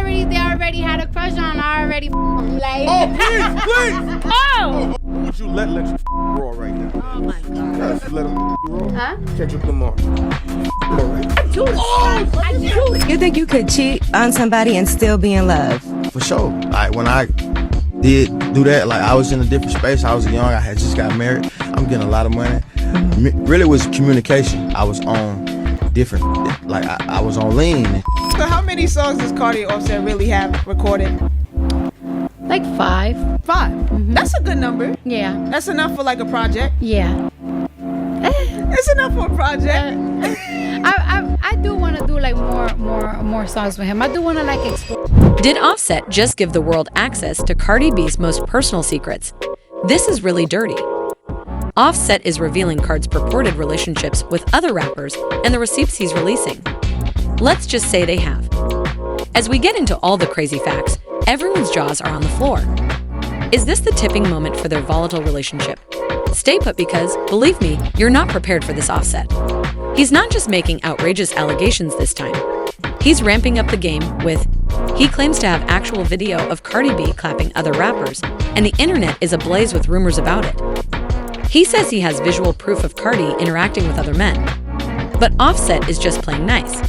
they already had a crush on. I already like. Oh, please. Oh. Would you let you raw right now? Oh my God. Yes, let him raw. Huh? Catch up tomorrow. You think you could cheat on somebody and still be in love? For sure. When I did do that, like I was in a different space. I was young. I had just got married. I'm getting a lot of money. Really, it was communication. I was on different. Like I was on lean. So how many songs does Cardi and Offset really have recorded? Like 5. 5. Mm-hmm. That's a good number. Yeah. That's enough for like a project. Yeah. It's enough for a project. I do want to do like more songs with him. I do want to like explore. Did Offset just give the world access to Cardi B's most personal secrets? This is really dirty. Offset is revealing Card's purported relationships with other rappers and the receipts he's releasing. Let's just say they have. As we get into all the crazy facts, everyone's jaws are on the floor. Is this the tipping moment for their volatile relationship? Stay put because, believe me, you're not prepared for this Offset. He's not just making outrageous allegations this time. He's ramping up the game with, he claims to have actual video of Cardi B clapping other rappers, and the internet is ablaze with rumors about it. He says he has visual proof of Cardi interacting with other men. But Offset is just playing nice.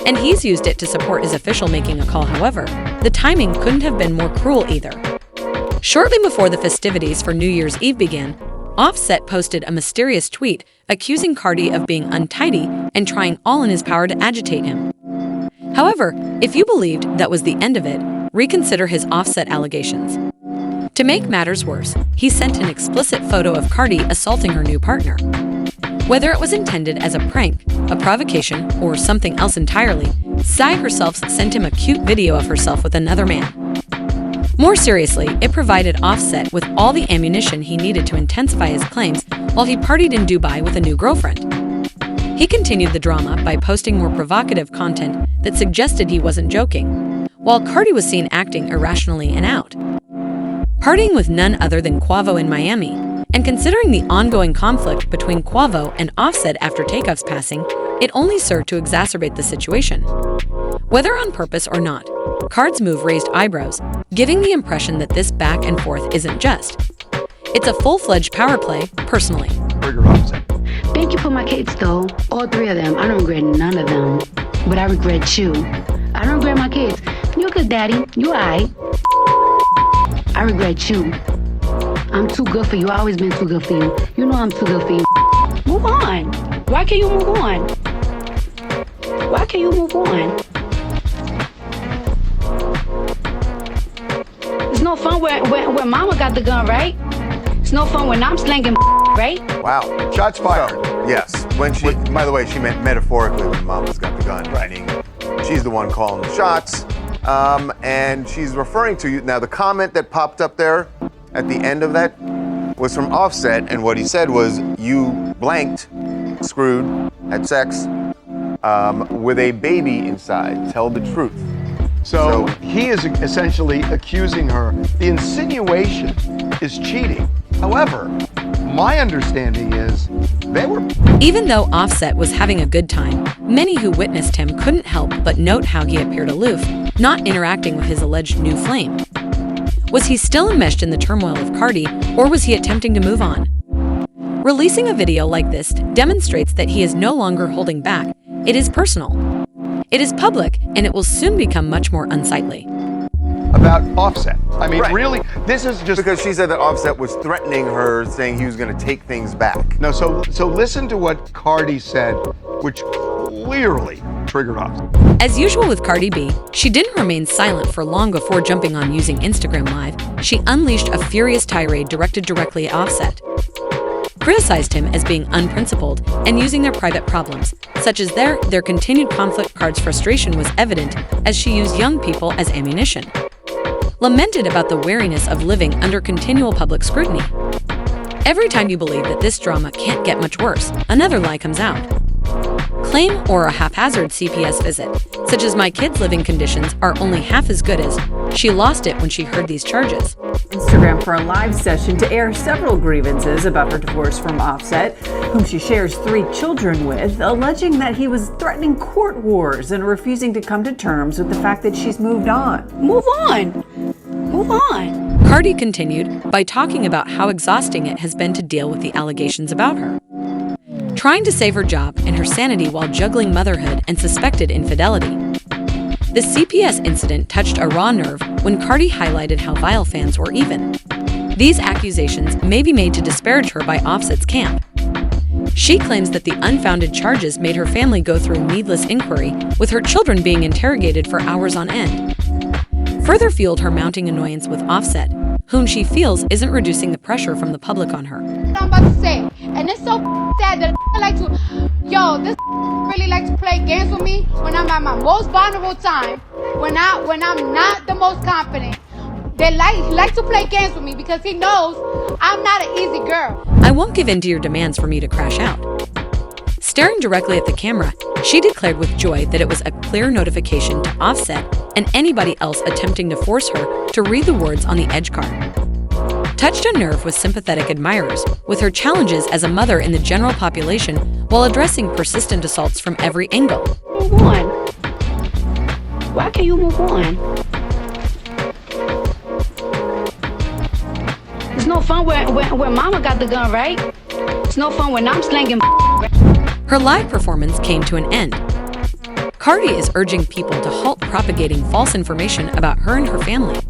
And he's used it to support his official making a call. However, the timing couldn't have been more cruel either. Shortly before the festivities for New Year's Eve began, Offset posted a mysterious tweet accusing Cardi of being untidy and trying all in his power to agitate him. However, if you believed that was the end of it, reconsider his Offset allegations. To make matters worse, he sent an explicit photo of Cardi assaulting her new partner. Whether it was intended as a prank, a provocation, or something else entirely, Psy herself sent him a cute video of herself with another man. More seriously, it provided Offset with all the ammunition he needed to intensify his claims while he partied in Dubai with a new girlfriend. He continued the drama by posting more provocative content that suggested he wasn't joking, while Cardi was seen acting irrationally and out. Partying with none other than Quavo in Miami, and considering the ongoing conflict between Quavo and Offset after Takeoff's passing, it only served to exacerbate the situation. Whether on purpose or not, Card's move raised eyebrows, giving the impression that this back and forth isn't just. It's a full-fledged power play, personally. Thank you for my kids, though. All 3 of them. I don't regret none of them. But I regret you. I don't regret my kids. You're good, Daddy. You alright. I regret you. I'm too good for you. I've always been too good for you. You know I'm too good for you. Move on. Why can't you move on? Why can't you move on? It's no fun when Mama got the gun, right? It's no fun when I'm slanging, right? Wow. Shots fired. So, yes. When she, by the way, she meant metaphorically when Mama's got the gun, right? Meaning she's the one calling the shots. And she's referring to you. Now, the comment that popped up there at the end of that was from Offset, and what he said was, you blanked, screwed, had sex with a baby inside. Tell the truth. So he is essentially accusing her. The insinuation is cheating. However, my understanding is they were... Even though Offset was having a good time, many who witnessed him couldn't help but note how he appeared aloof, not interacting with his alleged new flame. Was he still enmeshed in the turmoil of Cardi, or was he attempting to move on? Releasing a video like this demonstrates that he is no longer holding back. It is personal. It is public, and it will soon become much more unsightly. About Offset. I mean, Right. really, this is just... Because she said that Offset was threatening her, saying he was going to take things back. No, so listen to what Cardi said, which clearly triggered Offset. As usual with Cardi B, she didn't remain silent for long before jumping on using Instagram Live. She unleashed a furious tirade directed directly at Offset. Criticized him as being unprincipled and using their private problems, such as their continued conflict. Card's frustration was evident as she used young people as ammunition. Lamented about the wariness of living under continual public scrutiny. Every time you believe that this drama can't get much worse, another lie comes out. Claim or a haphazard CPS visit, such as my kids' living conditions are only half as good as, she lost it when she heard these charges. Instagram for a live session to air several grievances about her divorce from Offset, whom she shares 3 children with, alleging that he was threatening court wars and refusing to come to terms with the fact that she's moved on. Move on. Move on. Cardi continued by talking about how exhausting it has been to deal with the allegations about her. Trying to save her job and her sanity while juggling motherhood and suspected infidelity. The CPS incident touched a raw nerve when Cardi highlighted how vile fans were even. These accusations may be made to disparage her by Offset's camp. She claims that the unfounded charges made her family go through needless inquiry, with her children being interrogated for hours on end. Further fueled her mounting annoyance with Offset, whom she feels isn't reducing the pressure from the public on her. I'm about to say, and it's so sad that like to, this really like to play games with me when I'm at my most vulnerable time, when I'm not the most confident. They like to play games with me because he knows I'm not an easy girl. I won't give in to your demands for me to crash out. Staring directly at the camera, she declared with joy that it was a clear notification to Offset and anybody else attempting to force her to read the words on the edge card. Touched a nerve with sympathetic admirers, with her challenges as a mother in the general population while addressing persistent assaults from every angle. Move on. Why can't you move on? It's no fun when mama got the gun, right? It's no fun when I'm slinging. Her live performance came to an end. Cardi is urging people to halt propagating false information about her and her family.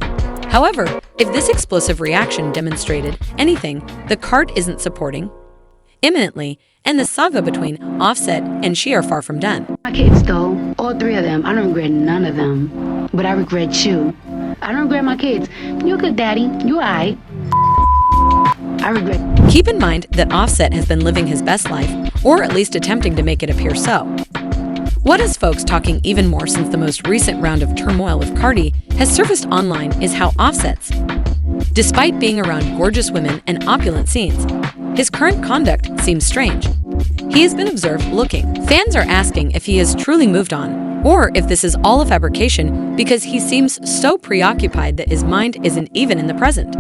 However, if this explosive reaction demonstrated anything the Card isn't supporting, imminently, and the saga between Offset and she are far from done. My kids, though, all 3 of them, I don't regret none of them. But I regret you. I don't regret my kids. You're good, Daddy. You alright. I regret. Keep in mind that Offset has been living his best life, or at least attempting to make it appear so. What has folks talking even more since the most recent round of turmoil with Cardi has surfaced online is how Offset's, despite being around gorgeous women and opulent scenes, his current conduct seems strange. He has been observed looking. Fans are asking if he has truly moved on, or if this is all a fabrication because he seems so preoccupied that his mind isn't even in the present.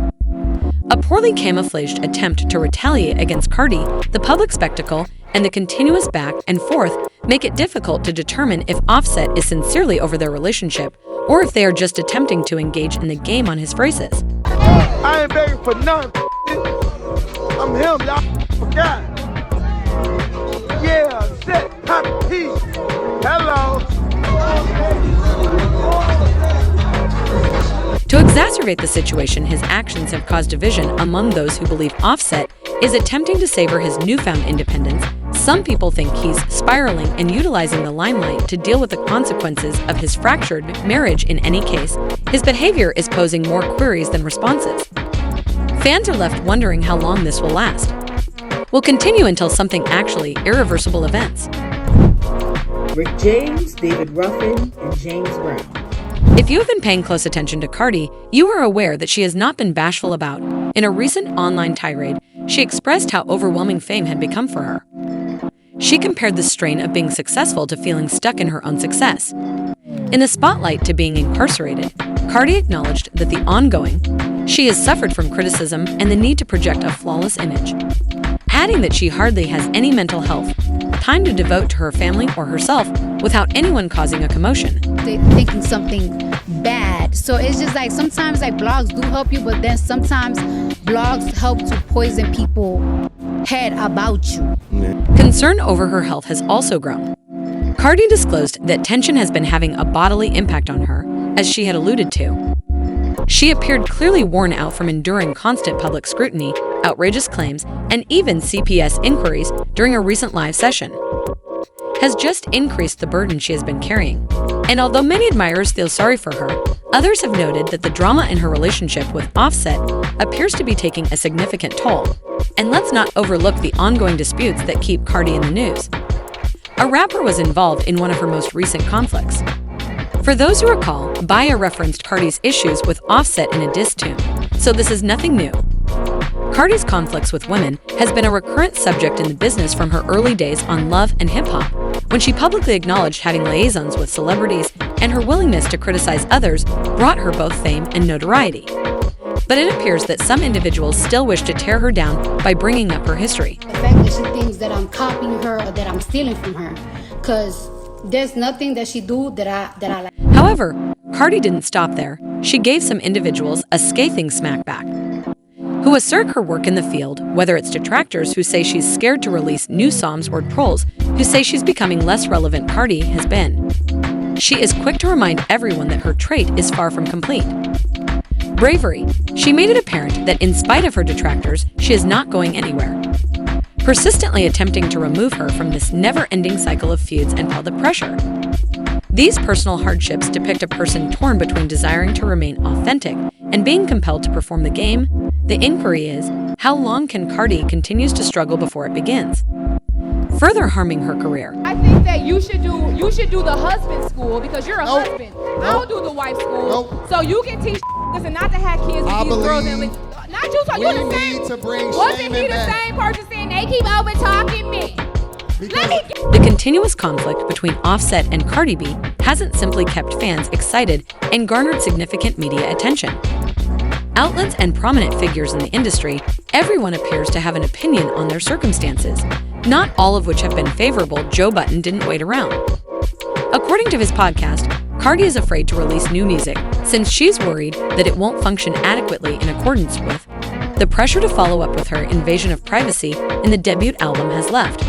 A poorly camouflaged attempt to retaliate against Cardi, the public spectacle, and the continuous back and forth make it difficult to determine if Offset is sincerely over their relationship or if they are just attempting to engage in the game on his phrases. I ain't begging for none. I'm him, y'all forgot. Yeah, set, pop, peace. Hello. To exacerbate the situation, his actions have caused division among those who believe Offset is attempting to savor his newfound independence. Some people think he's spiraling and utilizing the limelight to deal with the consequences of his fractured marriage. In any case, his behavior is posing more queries than responses. Fans are left wondering how long this will last. Will continue until something actually irreversible events. Rick James, David Ruffin, and James Brown. If you have been paying close attention to Cardi, you are aware that she has not been bashful about. In a recent online tirade, she expressed how overwhelming fame had become for her. She compared the strain of being successful to feeling stuck in her own success. In the spotlight to being incarcerated, Cardi acknowledged that the ongoing, she has suffered from criticism and the need to project a flawless image, adding that she hardly has any mental health, time to devote to her family or herself without anyone causing a commotion. They're thinking something bad. So it's just like sometimes like blogs do help you, but then sometimes blogs help to poison people's head about you. Concern over her health has also grown. Cardi disclosed that tension has been having a bodily impact on her, as she had alluded to. She appeared clearly worn out from enduring constant public scrutiny, outrageous claims, and even CPS inquiries during a recent live session. Has just increased the burden she has been carrying. And although many admirers feel sorry for her, others have noted that the drama in her relationship with Offset appears to be taking a significant toll. And let's not overlook the ongoing disputes that keep Cardi in the news. A rapper was involved in one of her most recent conflicts. For those who recall, Baya referenced Cardi's issues with Offset in a diss tune, so this is nothing new. Cardi's conflicts with women has been a recurrent subject in the business from her early days on Love and Hip Hop, when she publicly acknowledged having liaisons with celebrities, and her willingness to criticize others brought her both fame and notoriety. But it appears that some individuals still wish to tear her down by bringing up her history. The fact that she thinks that I'm copying her or that I'm stealing from her, because there's nothing that she do that I like. However, Cardi didn't stop there. She gave some individuals a scathing smackback, who assert her work in the field, whether it's detractors who say she's scared to release new songs or trolls who say she's becoming less relevant. Cardi has been. She is quick to remind everyone that her trait is far from complete. Bravery. She made it apparent that in spite of her detractors, she is not going anywhere, persistently attempting to remove her from this never-ending cycle of feuds and public pressure. These personal hardships depict a person torn between desiring to remain authentic and being compelled to perform the game. The inquiry is, how long can Cardi continues to struggle before it begins, further harming her career? I think that you should do the husband school because you're a husband. I don't do the wife school. So you can teach and not to have kids with these girls and not you, so you're the same. Wasn't he the same person saying they keep over talking me? The continuous conflict between Offset and Cardi B hasn't simply kept fans excited and garnered significant media attention. Outlets and prominent figures in the industry, everyone appears to have an opinion on their circumstances, not all of which have been favorable. Joe Budden didn't wait around. According to his podcast, Cardi is afraid to release new music since she's worried that it won't function adequately in accordance with the pressure to follow up with her invasion of privacy in the debut album has left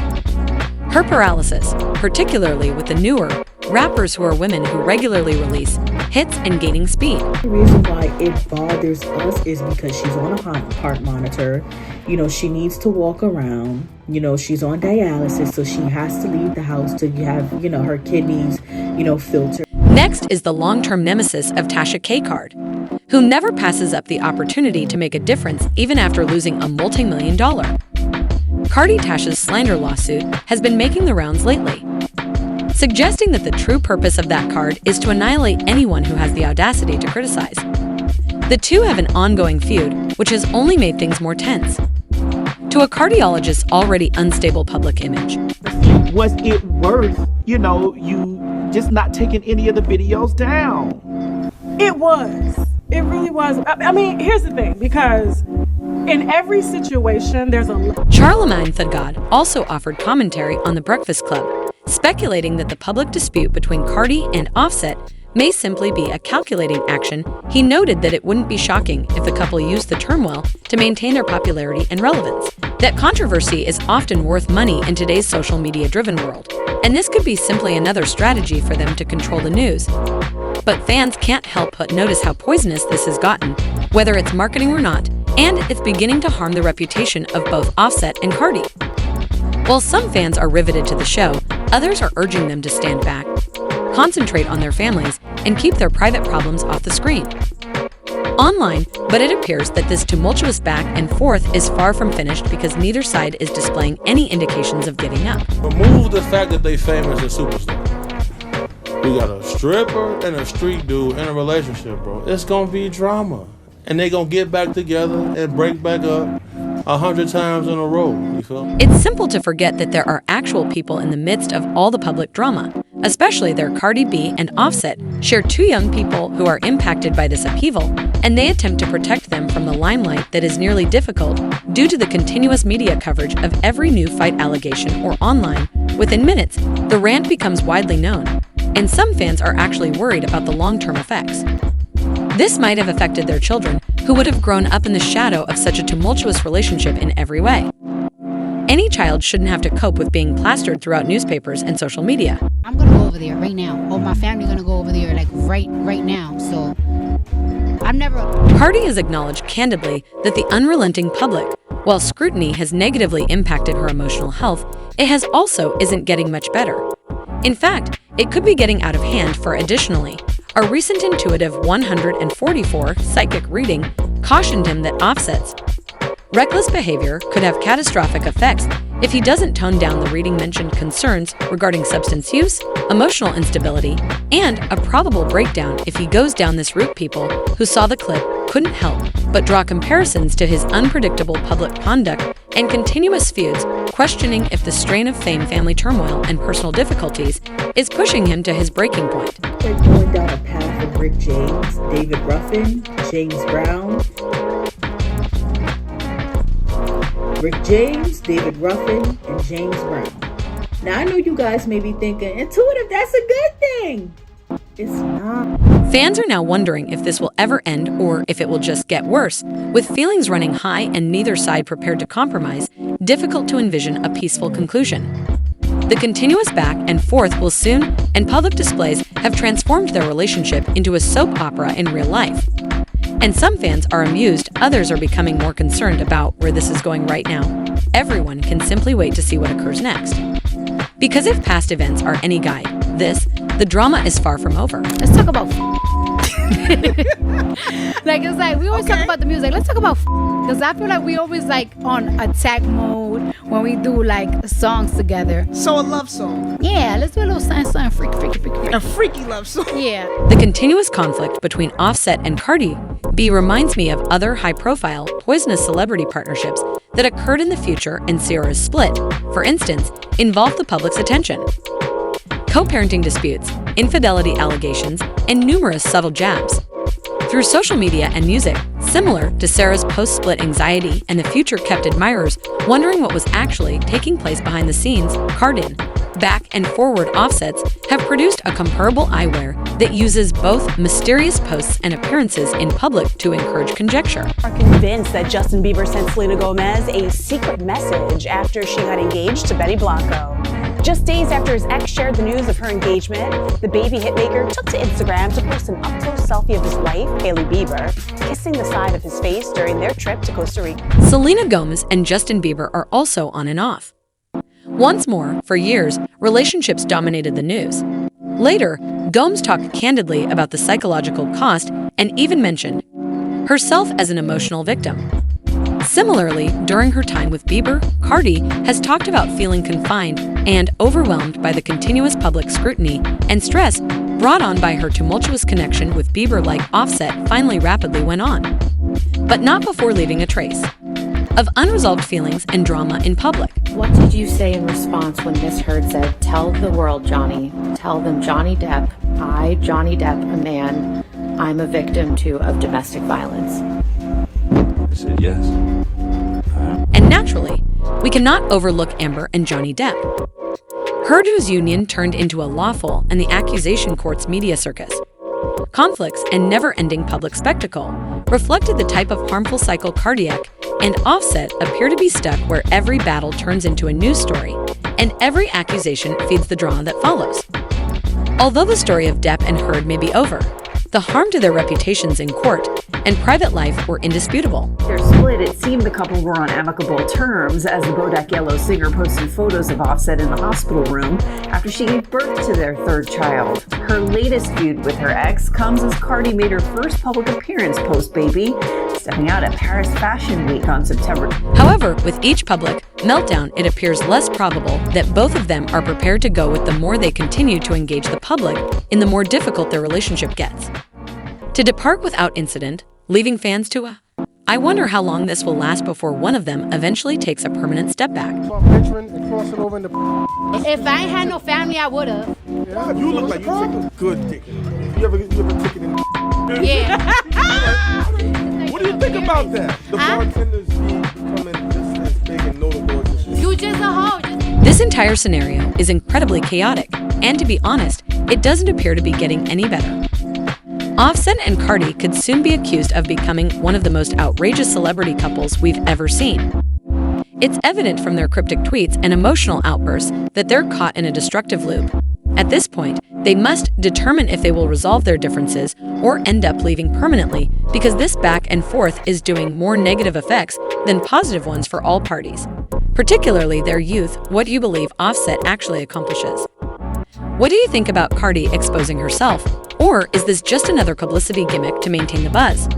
her paralysis, particularly with the newer rappers who are women who regularly release hits and gaining speed. The reason why it bothers us is because she's on a heart monitor. You know, she needs to walk around. You know, she's on dialysis, so she has to leave the house to have, her kidneys, filtered. Next is the long-term nemesis of Tasha K. Card, who never passes up the opportunity to make a difference even after losing a multi-million-dollar. Cardi Tasha's slander lawsuit has been making the rounds lately, suggesting that the true purpose of that card is to annihilate anyone who has the audacity to criticize. The two have an ongoing feud, which has only made things more tense. To a cardiologist's already unstable public image, Was it worth, you just not taking any of the videos down? It was. It really was. I mean, here's the thing, because in every situation, there's a... Charlemagne Thagad also offered commentary on The Breakfast Club, speculating that the public dispute between Cardi and Offset may simply be a calculating action. He noted that it wouldn't be shocking if the couple used the turmoil to maintain their popularity and relevance, that controversy is often worth money in today's social media-driven world, and this could be simply another strategy for them to control the news. But fans can't help but notice how poisonous this has gotten, whether it's marketing or not, and it's beginning to harm the reputation of both Offset and Cardi. While some fans are riveted to the show, others are urging them to stand back, concentrate on their families, and keep their private problems off the screen. Online, but it appears that this tumultuous back and forth is far from finished because neither side is displaying any indications of giving up. Remove the fact that they famous and superstar. We got a stripper and a street dude in a relationship, bro. It's gonna be drama. And they gonna get back together and break back up 100 times in a row, you feel? It's simple to forget that there are actual people in the midst of all the public drama, especially their Cardi B and Offset share two young people who are impacted by this upheaval, and they attempt to protect them from the limelight that is nearly difficult due to the continuous media coverage of every new fight allegation or online. Within minutes, the rant becomes widely known, and some fans are actually worried about the long-term effects. This might have affected their children, who would have grown up in the shadow of such a tumultuous relationship in every way. Any child shouldn't have to cope with being plastered throughout newspapers and social media. I'm gonna go over there right now. Or my family gonna go over there right now. So I'm never... Cardi has acknowledged candidly that the unrelenting public, while scrutiny has negatively impacted her emotional health, it has also isn't getting much better. In fact, it could be getting out of hand. For additionally, a recent intuitive 144 psychic reading cautioned him that Offset's reckless behavior could have catastrophic effects if he doesn't tone down the reading mentioned concerns regarding substance use, emotional instability, and a probable breakdown if he goes down this route. People who saw the clip couldn't help but draw comparisons to his unpredictable public conduct and continuous feuds questioning if the strain of fame, family turmoil, and personal difficulties is pushing him to his breaking point. They're going down a path of Rick James, David Ruffin, James Brown. Rick James, David Ruffin, and James Brown. Now I know you guys may be thinking, intuitive, that's a good thing. It's not. Fans are now wondering if this will ever end or if it will just get worse, with feelings running high and neither side prepared to compromise, difficult to envision a peaceful conclusion. The continuous back and forth will soon, and public displays have transformed their relationship into a soap opera in real life. And some fans are amused, others are becoming more concerned about where this is going right now. Everyone can simply wait to see what occurs next. Because if past events are any guide, the drama is far from over. Let's talk about like, it's like we always talk about the music. Let's talk about because I feel like we always like on attack mode when we do like songs together. So a love song. Yeah, let's do a little something freaky. A freaky love song. Yeah. The continuous conflict between Offset and Cardi B reminds me of other high-profile, poisonous celebrity partnerships that occurred in the future, and Ciara's split, for instance, involved the public's attention. Co-parenting disputes, infidelity allegations, and numerous subtle jabs. Through social media and music, similar to Sarah's post-split anxiety, and the future kept admirers wondering what was actually taking place behind the scenes, Cardi, back and forward offsets have produced a comparable eyewear that uses both mysterious posts and appearances in public to encourage conjecture. Are convinced that Justin Bieber sent Selena Gomez a secret message after she got engaged to Benny Blanco. Just days after his ex shared the news of her engagement, the baby hitmaker took to Instagram to post an up-close selfie of his wife, Hailey Bieber, kissing the side of his face during their trip to Costa Rica. Selena Gomez and Justin Bieber are also on and off. Once more, for years, relationships dominated the news. Later, Gomes talked candidly about the psychological cost and even mentioned herself as an emotional victim. Similarly, during her time with Bieber, Cardi has talked about feeling confined and overwhelmed by the continuous public scrutiny and stress brought on by her tumultuous connection with Bieber, like Offset finally rapidly went on. But not before leaving a trace of unresolved feelings and drama in public. What did you say in response when Miss Heard said, "Tell the world, Johnny, tell them Johnny Depp, I, Johnny Depp, a man, I'm a victim too of domestic violence"? I said yes. And naturally, we cannot overlook Amber and Johnny Depp. Heard, whose union turned into a lawful and the accusation court's media circus. Conflicts and never-ending public spectacle reflected the type of harmful cycle Cardiac and Offset appear to be stuck, where every battle turns into a news story and every accusation feeds the drama that follows. Although the story of Depp and Heard may be over, the harm to their reputations in court and private life were indisputable. Their split, it seemed the couple were on amicable terms, as the Bodak Yellow singer posted photos of Offset in the hospital room after she gave birth to their third child. Her latest feud with her ex comes as Cardi made her first public appearance post-baby, stepping out at Paris Fashion Week on September. However, with each public meltdown, it appears less probable that both of them are prepared to go, with the more they continue to engage the public in the more difficult their relationship gets. To depart without incident, leaving fans to a I wonder how long this will last before one of them eventually takes a permanent step back. If I ain't had no family, I would've. Yeah, you look like you take a good dick. You ever took it in? Yeah. What do you think about that? The bartenders becoming just as big and notable as you. You just a hoe. This entire scenario is incredibly chaotic, and to be honest, it doesn't appear to be getting any better. Offset and Cardi could soon be accused of becoming one of the most outrageous celebrity couples we've ever seen. It's evident from their cryptic tweets and emotional outbursts that they're caught in a destructive loop. At this point, they must determine if they will resolve their differences or end up leaving permanently, because this back and forth is doing more negative effects than positive ones for all parties. Particularly their youth. What do you believe Offset actually accomplishes? What do you think about Cardi exposing herself? Or is this just another publicity gimmick to maintain the buzz?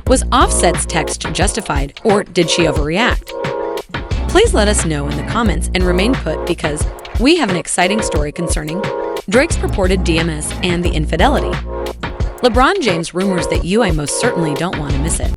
Was Offset's text justified, or did she overreact? Please let us know in the comments and remain put, because we have an exciting story concerning Drake's purported DMS and the infidelity. LeBron James rumors that I most certainly don't want to miss it.